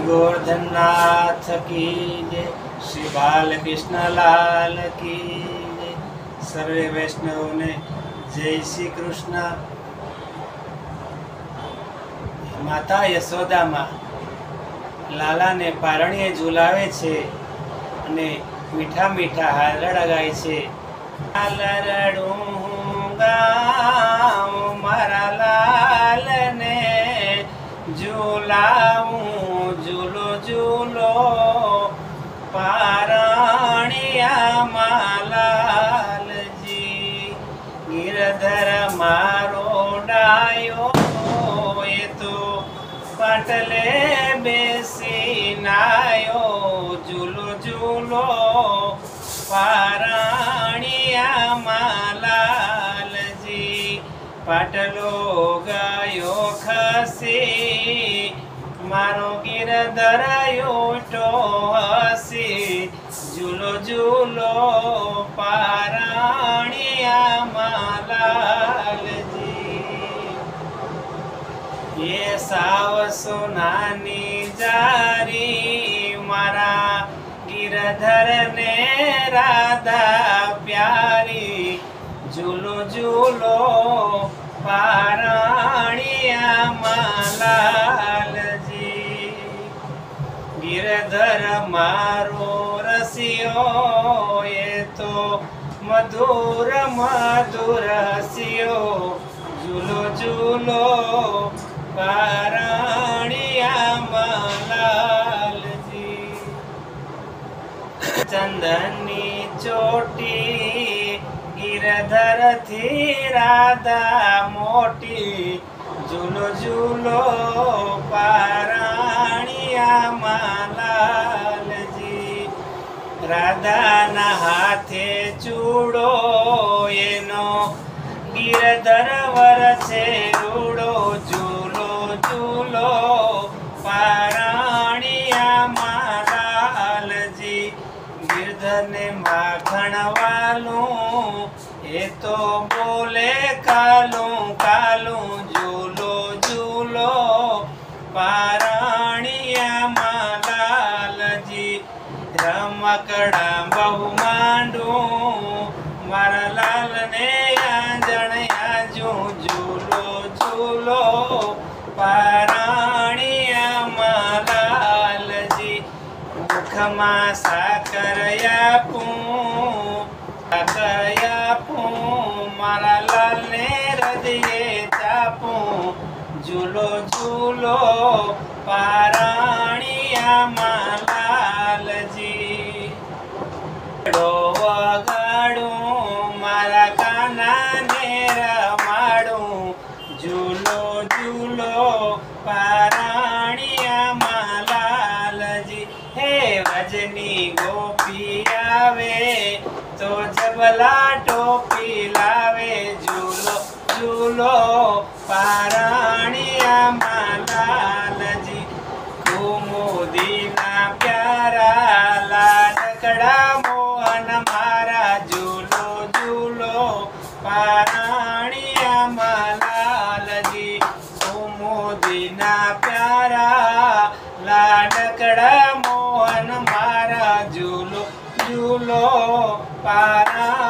गोवर्धन नाथ की जय, श्री बालकृष्ण लाल की जय। सर्वे वैष्णव ने जय श्री कृष्ण। माता यशोदा माँ लाला ने पारણીએ ઝુલાવે છે અને મીઠા મીઠા હાલરડા ગાય છે। હાલરડું ગાઉં મારા લાલને ઝુલાવું, ઝૂલો ઝૂલો પારણીયા લાલજી। ગિરધર મારો ડાયો એ તો પાટલે બેસી નાયો, ઝૂલો ઝૂલો પારણીયા લાલજી। પાટલો ગાયો ખસી મારો ગિરધર ઉઠો હસી, ઝૂલો ઝૂલો પારણીયા લાલજી। ये साव सोनानी जारी मारा गिरधर ने राधा प्यारी, झूलो झूलो पारણીયા लालजी। गिरधर मारो रसियो ये तो मधुर मधुर हसियो, झूलो झूलो पारણીયા लालजी। चंदनी चोटी गिरधर थी राधा मोटी, झूलो झूलो पारણીયા लालजी। राधा ना हाथे चूड़ो एनो गिरधर वरसे रूड़ो, झूलो झूलो पारણીયા लालजी। गिरधर ने माखण वालू ये तो बोले कालू कालू, झूलो झूलो पारણીયા लालजी। रमकड़ा बहु मांडू मारा लाल ने आंजण आजू, झूलो झूलो पारણીયા लालजी। मुखमा साकर आपू मारा लाल ने हृदये चापू, झूलो झूलो पारણીયા लालजी। वगाड़ू मारा काना ने रमाड़ू, झूलो झूलो पारણીયા लालजी। हे वजनी गोपी आवे तो जबला टोपी लावे, झूलो झूलो पारણીયા लालजी। कुमुदीना प्यारा लाडकड़ा मोहन मारा, झूलो झूलो पारણીયા लालजी। कुमुदीना प्यारा लाडकड़ा मोहन मारा, झूलो झूलो पारણીયા